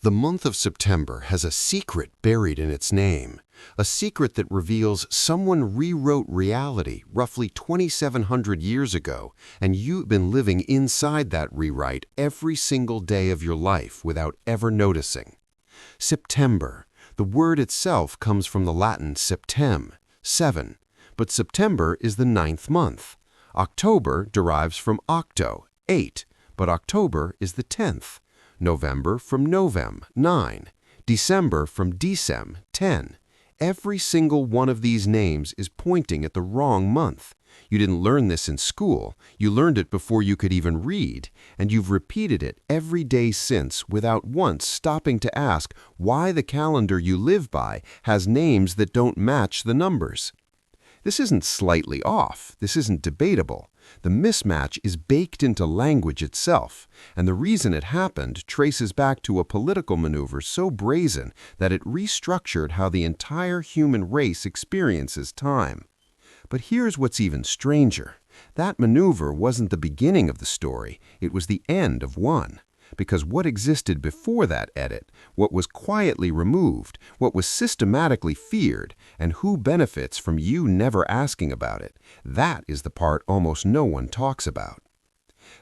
The month of September has a secret buried in its name, a secret that reveals someone rewrote reality roughly 2,700 years ago, and you've been living inside that rewrite every single day of your life without ever noticing. September. The word itself comes from the Latin septem, 7, but September is the ninth month. October derives from octo, 8, but October is the 10th. November from novem, 9. December from decem, 10. Every single one of these names is pointing at the wrong month. You didn't learn this in school, you learned it before you could even read, and you've repeated it every day since without once stopping to ask why the calendar you live by has names that don't match the numbers. This isn't slightly off, this isn't debatable. The mismatch is baked into language itself, and the reason it happened traces back to a political maneuver so brazen that it restructured how the entire human race experiences time. But here's what's even stranger. That maneuver wasn't the beginning of the story, it was the end of one. Because what existed before that edit, what was quietly removed, what was systematically feared, and who benefits from you never asking about it, that is the part almost no one talks about.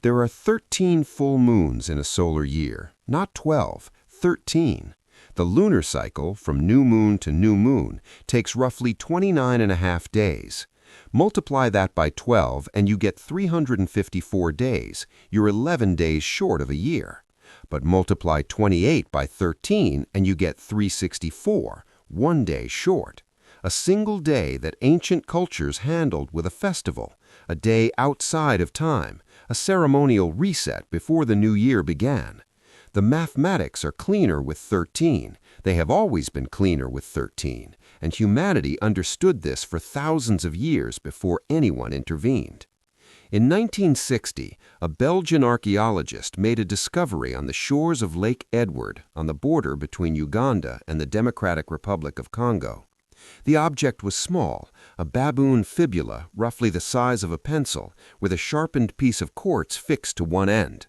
There are 13 full moons in a solar year, not 12, 13. The lunar cycle, from new moon to new moon, takes roughly 29.5 days. Multiply that by 12 and you get 354 days. You're 11 days short of a year. But multiply 28 by 13 and you get 364, 1 day short. A single day that ancient cultures handled with a festival, a day outside of time, a ceremonial reset before the new year began. The mathematics are cleaner with 13. They have always been cleaner with 13, and humanity understood this for thousands of years before anyone intervened. In 1960, a Belgian archaeologist made a discovery on the shores of Lake Edward on the border between Uganda and the Democratic Republic of Congo. The object was small, a baboon fibula roughly the size of a pencil, with a sharpened piece of quartz fixed to one end.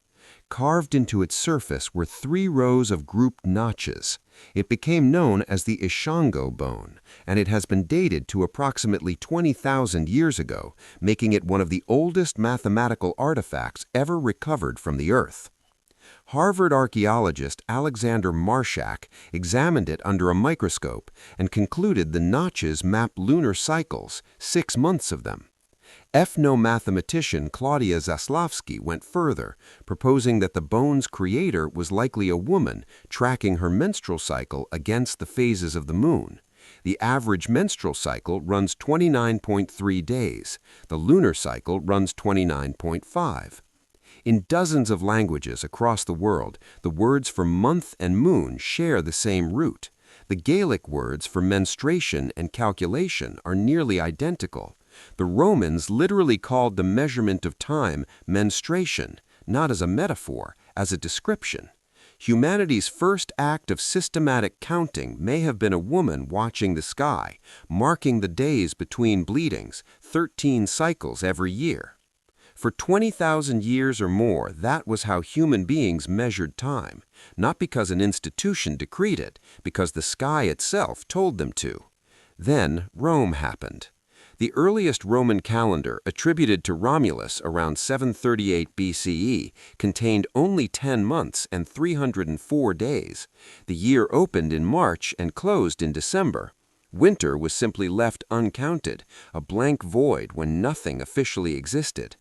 Carved into its surface were 3 rows of grouped notches. It became known as the Ishango bone, and it has been dated to approximately 20,000 years ago, making it one of the oldest mathematical artifacts ever recovered from the Earth. Harvard archaeologist Alexander Marshak examined it under a microscope and concluded the notches map lunar cycles, 6 months of them. Ethnomathematician Claudia Zaslavsky went further, proposing that the bone's creator was likely a woman tracking her menstrual cycle against the phases of the moon. The average menstrual cycle runs 29.3 days. The lunar cycle runs 29.5. In dozens of languages across the world, the words for month and moon share the same root. The Gaelic words for menstruation and calculation are nearly identical. The Romans literally called the measurement of time menstruation, not as a metaphor, as a description. Humanity's first act of systematic counting may have been a woman watching the sky, marking the days between bleedings, 13 cycles every year. For 20,000 years or more, that was how human beings measured time, not because an institution decreed it, because the sky itself told them to. Then Rome happened. The earliest Roman calendar, attributed to Romulus around 738 BCE, contained only 10 months and 304 days. The year opened in March and closed in December. Winter was simply left uncounted, a blank void when nothing officially existed.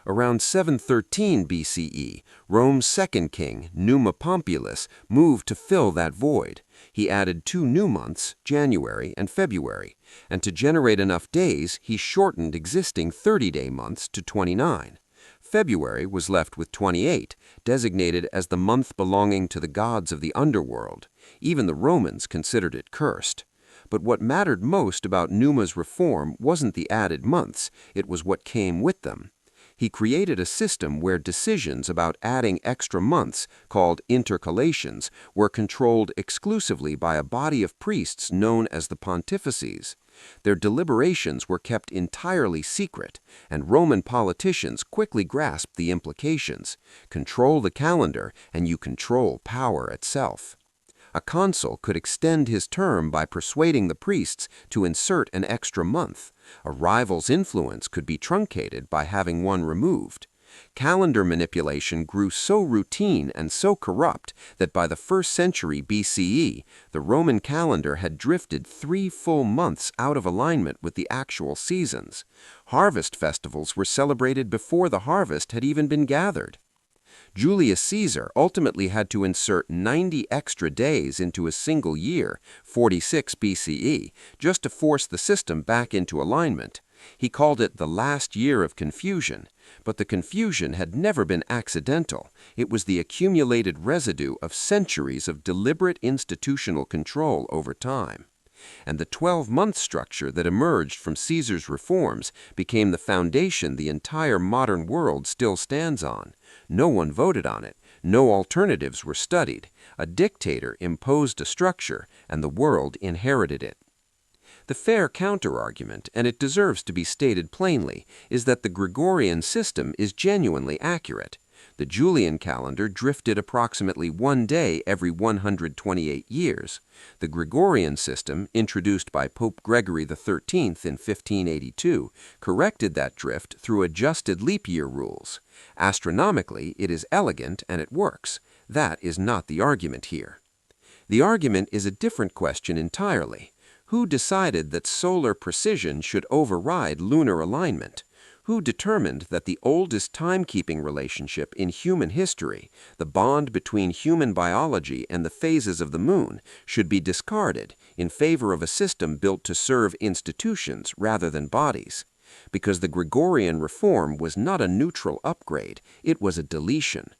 Around 713 BCE, Rome's second king, Numa Pompilius, moved to fill that void. He added 2 new months, January and February, and to generate enough days, he shortened existing 30-day months to 29. February was left with 28, designated as the month belonging to the gods of the underworld. Even the Romans considered it cursed. But what mattered most about Numa's reform wasn't the added months, it was what came with them. He created a system where decisions about adding extra months, called intercalations, were controlled exclusively by a body of priests known as the pontifices. Their deliberations were kept entirely secret, and Roman politicians quickly grasped the implications. Control the calendar, and you control power itself. A consul could extend his term by persuading the priests to insert an extra month. A rival's influence could be truncated by having one removed. Calendar manipulation grew so routine and so corrupt that by the 1st century BCE, the Roman calendar had drifted 3 full months out of alignment with the actual seasons. Harvest festivals were celebrated before the harvest had even been gathered. Julius Caesar ultimately had to insert 90 extra days into a single year, 46 BCE, just to force the system back into alignment. He called it the last year of confusion, but the confusion had never been accidental. It was the accumulated residue of centuries of deliberate institutional control over time. And the 12-month structure that emerged from Caesar's reforms became the foundation the entire modern world still stands on. No one voted on it. No alternatives were studied. A dictator imposed a structure, and the world inherited it. The fair counterargument, and it deserves to be stated plainly, is that the Gregorian system is genuinely accurate. The Julian calendar drifted approximately 1 day every 128 years. The Gregorian system, introduced by Pope Gregory XIII in 1582, corrected that drift through adjusted leap year rules. Astronomically, it is elegant and it works. That is not the argument here. The argument is a different question entirely. Who decided that solar precision should override lunar alignment? Who determined that the oldest timekeeping relationship in human history, the bond between human biology and the phases of the moon, should be discarded in favor of a system built to serve institutions rather than bodies? Because the Gregorian reform was not a neutral upgrade, it was a deletion.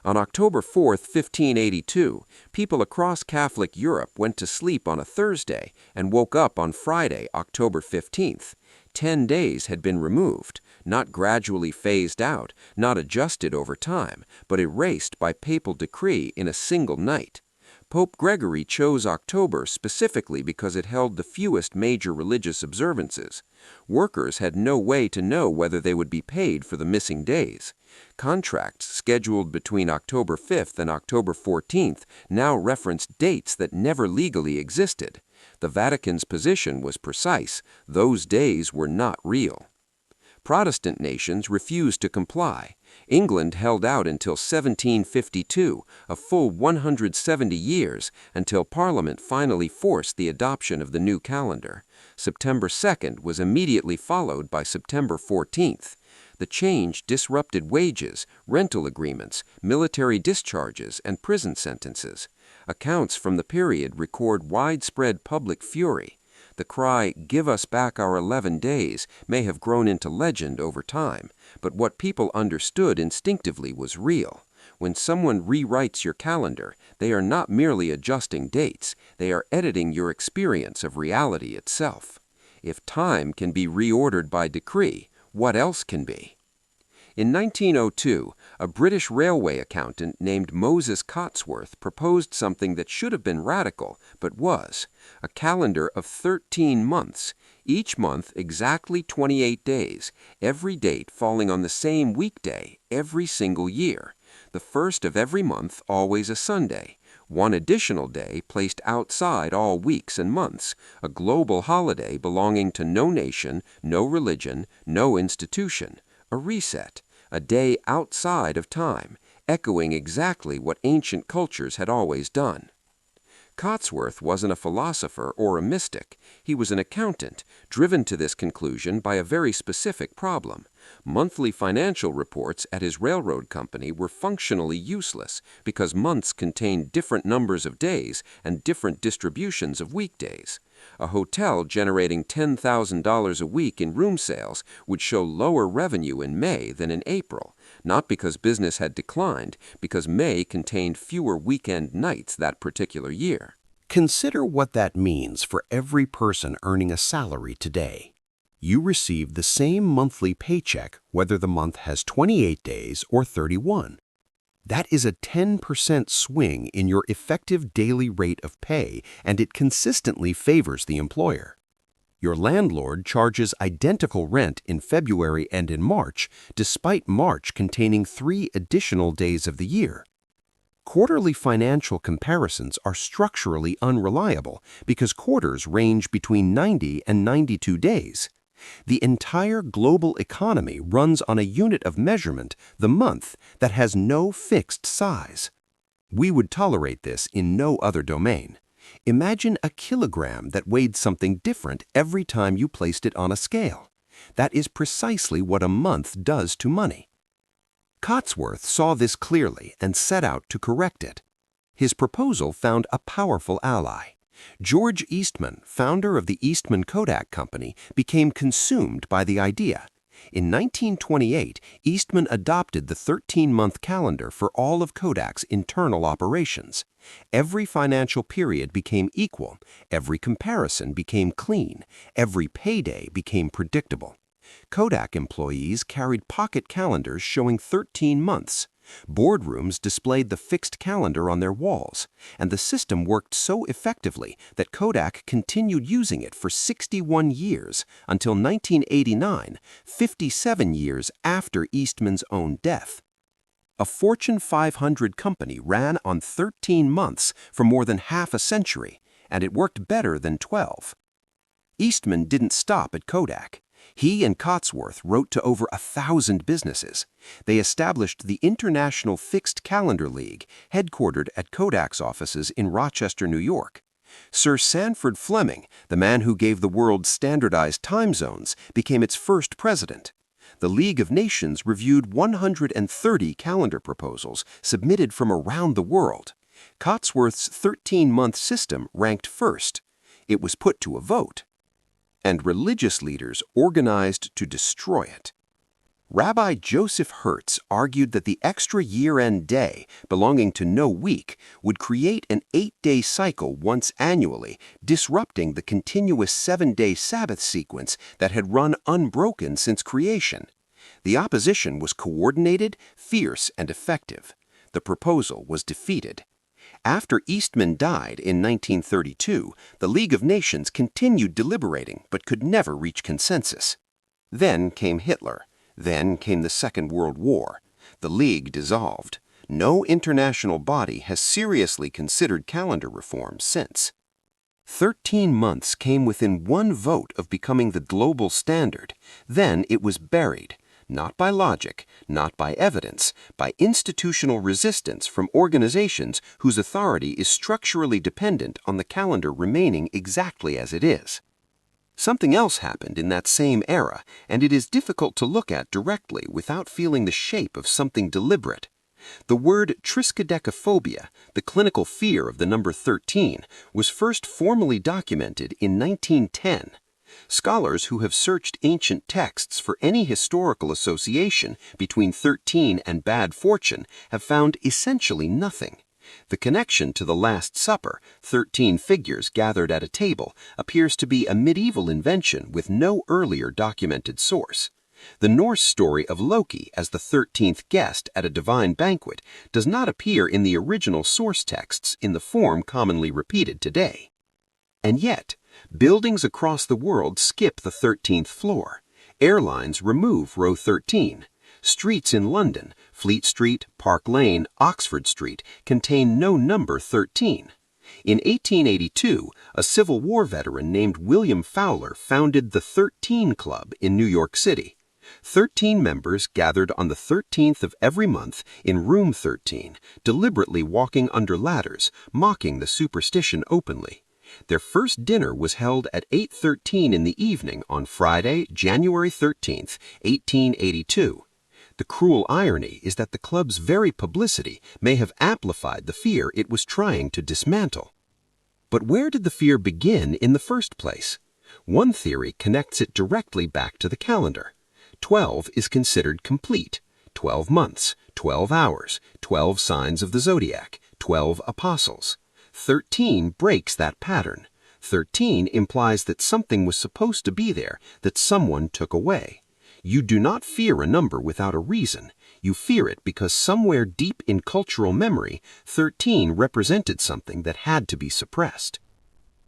On October 4, 1582, people across Catholic Europe went to sleep on a Thursday and woke up on Friday, October 15th. 10 days had been removed, not gradually phased out, not adjusted over time, but erased by papal decree in a single night. Pope Gregory chose October specifically because it held the fewest major religious observances. Workers had no way to know whether they would be paid for the missing days. Contracts scheduled between October 5th and October 14th now referenced dates that never legally existed. The Vatican's position was precise: those days were not real. Protestant nations refused to comply. England held out until 1752, a full 170 years, until Parliament finally forced the adoption of the new calendar. September 2nd was immediately followed by September 14th. The change disrupted wages, rental agreements, military discharges, and prison sentences. Accounts from the period record widespread public fury. The cry, "Give us back our 11 days," may have grown into legend over time, but what people understood instinctively was real. When someone rewrites your calendar, they are not merely adjusting dates, they are editing your experience of reality itself. If time can be reordered by decree, what else can be? In 1902, a British railway accountant named Moses Cotsworth proposed something that should have been radical, but was: a calendar of 13 months, each month exactly 28 days, every date falling on the same weekday every single year. The first of every month always a Sunday, one additional day placed outside all weeks and months, a global holiday belonging to no nation, no religion, no institution. A reset, a day outside of time, echoing exactly what ancient cultures had always done. Cotsworth wasn't a philosopher or a mystic. He was an accountant, driven to this conclusion by a very specific problem. Monthly financial reports at his railroad company were functionally useless because months contained different numbers of days and different distributions of weekdays. A hotel generating $10,000 a week in room sales would show lower revenue in May than in April, not because business had declined, because May contained fewer weekend nights that particular year. Consider what that means for every person earning a salary today. You receive the same monthly paycheck whether the month has 28 days or 31. That is a 10% swing in your effective daily rate of pay, and it consistently favors the employer. Your landlord charges identical rent in February and in March, despite March containing 3 additional days of the year. Quarterly financial comparisons are structurally unreliable because quarters range between 90 and 92 days. The entire global economy runs on a unit of measurement, the month, that has no fixed size. We would tolerate this in no other domain. Imagine a kilogram that weighed something different every time you placed it on a scale. That is precisely what a month does to money. Cotsworth saw this clearly and set out to correct it. His proposal found a powerful ally. George Eastman, founder of the Eastman Kodak Company, became consumed by the idea. In 1928, Eastman adopted the 13-month calendar for all of Kodak's internal operations. Every financial period became equal, every comparison became clean, every payday became predictable. Kodak employees carried pocket calendars showing 13 months. Boardrooms displayed the fixed calendar on their walls, and the system worked so effectively that Kodak continued using it for 61 years until 1989, 57 years after Eastman's own death. A Fortune 500 company ran on 13 months for more than half a century, and it worked better than 12. Eastman didn't stop at Kodak. He and Cotsworth wrote to over 1,000 businesses. They established the International Fixed Calendar League, headquartered at Kodak's offices in Rochester, New York. Sir Sanford Fleming, the man who gave the world standardized time zones, became its first president. The League of Nations reviewed 130 calendar proposals submitted from around the world. Cotsworth's 13-month system ranked first. It was put to a vote, and religious leaders organized to destroy it. Rabbi Joseph Hertz argued that the extra year-end day, belonging to no week, would create an 8-day cycle once annually, disrupting the continuous 7-day Sabbath sequence that had run unbroken since creation. The opposition was coordinated, fierce, and effective. The proposal was defeated. After Eastman died in 1932, the League of Nations continued deliberating but could never reach consensus. Then came Hitler. Then came the Second World War. The League dissolved. No international body has seriously considered calendar reform since. 13 months came within one vote of becoming the global standard. Then it was buried. Not by logic, not by evidence, by institutional resistance from organizations whose authority is structurally dependent on the calendar remaining exactly as it is. Something else happened in that same era, and it is difficult to look at directly without feeling the shape of something deliberate. The word triskaidekaphobia, the clinical fear of the number 13, was first formally documented in 1910. Scholars who have searched ancient texts for any historical association between 13 and bad fortune have found essentially nothing. The connection to the Last Supper, 13 figures gathered at a table, appears to be a medieval invention with no earlier documented source. The Norse story of Loki as the 13th guest at a divine banquet does not appear in the original source texts in the form commonly repeated today. And yet, buildings across the world skip the 13th floor. Airlines remove row 13. Streets in London, Fleet Street, Park Lane, Oxford Street, contain no number 13. In 1882, a Civil War veteran named William Fowler founded the 13 Club in New York City. 13 members gathered on the 13th of every month in room 13, deliberately walking under ladders, mocking the superstition openly. Their first dinner was held at 8:13 in the evening on Friday, January 13th, 1882. The cruel irony is that the club's very publicity may have amplified the fear it was trying to dismantle. But where did the fear begin in the first place? One theory connects it directly back to the calendar. 12 is considered complete. 12 months, 12 hours, 12 signs of the zodiac, 12 apostles. 13 breaks that pattern. 13 implies that something was supposed to be there that someone took away. You do not fear a number without a reason. You fear it because somewhere deep in cultural memory, 13 represented something that had to be suppressed.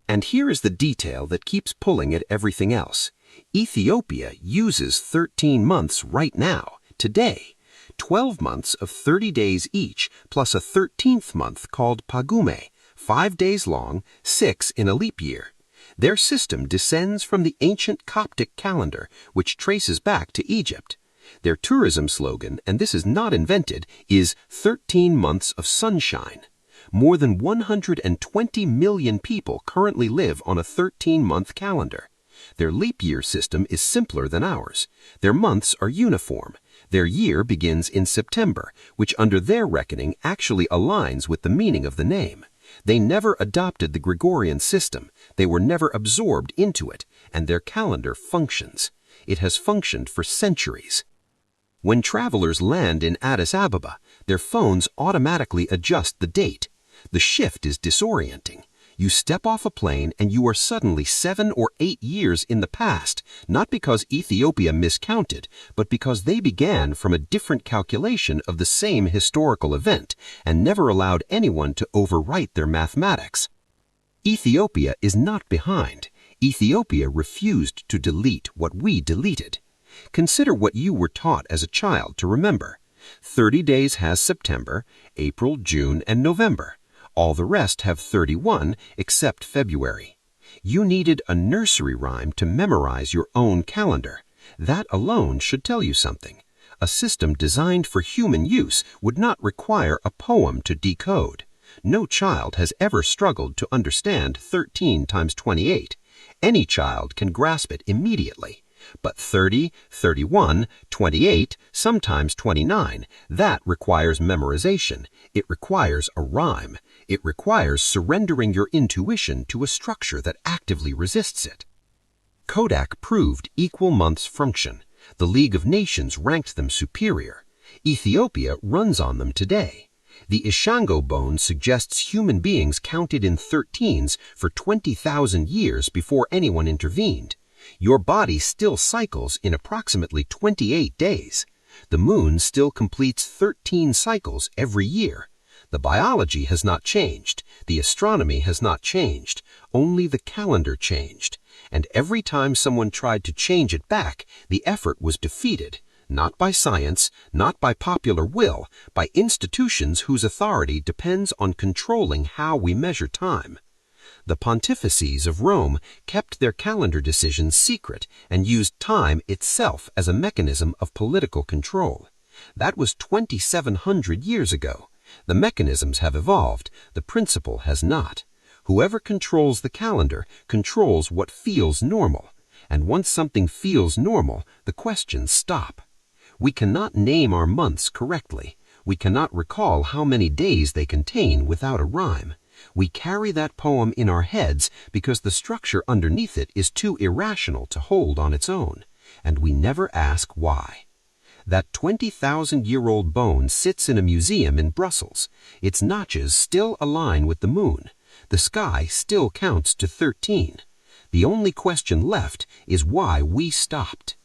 And here is the detail that keeps pulling at everything else. Ethiopia uses 13 months right now, today. 12 months of 30 days each, plus a 13th month called pagume, 5 days long, 6 in a leap year. Their system descends from the ancient Coptic calendar, which traces back to Egypt. Their tourism slogan, and this is not invented, is 13 months of sunshine. More than 120 million people currently live on a 13-month calendar. Their leap year system is simpler than ours. Their months are uniform. Their year begins in September, which under their reckoning actually aligns with the meaning of the name. They never adopted the Gregorian system. They were never absorbed into it, and their calendar functions. It has functioned for centuries. When travelers land in Addis Ababa, their phones automatically adjust the date. The shift is disorienting. You step off a plane and you are suddenly 7 or 8 years in the past, not because Ethiopia miscounted, but because they began from a different calculation of the same historical event and never allowed anyone to overwrite their mathematics. Ethiopia is not behind. Ethiopia refused to delete what we deleted. Consider what you were taught as a child to remember. 30 days has September, April, June, and November. All the rest have 31 except February. You needed a nursery rhyme to memorize your own calendar. That alone should tell you something. A system designed for human use would not require a poem to decode. No child has ever struggled to understand 13 times 28. Any child can grasp it immediately. But 30, 31, 28, sometimes 29, that requires memorization. It requires a rhyme. It requires surrendering your intuition to a structure that actively resists it. Kodak proved equal months function. The League of Nations ranked them superior. Ethiopia runs on them today. The Ishango bone suggests human beings counted in 13s for 20,000 years before anyone intervened. Your body still cycles in approximately 28 days. The moon still completes 13 cycles every year. The biology has not changed. The astronomy has not changed. Only the calendar changed. And every time someone tried to change it back, the effort was defeated. Not by science, not by popular will, by institutions whose authority depends on controlling how we measure time. The pontifices of Rome kept their calendar decisions secret and used time itself as a mechanism of political control. That was 2,700 years ago. The mechanisms have evolved, the principle has not. Whoever controls the calendar controls what feels normal. And once something feels normal, the questions stop. We cannot name our months correctly. We cannot recall how many days they contain without a rhyme. We carry that poem in our heads because the structure underneath it is too irrational to hold on its own, and we never ask why. That 20,000-year-old bone sits in a museum in Brussels. Its notches still align with the moon. The sky still counts to 13. The only question left is why we stopped.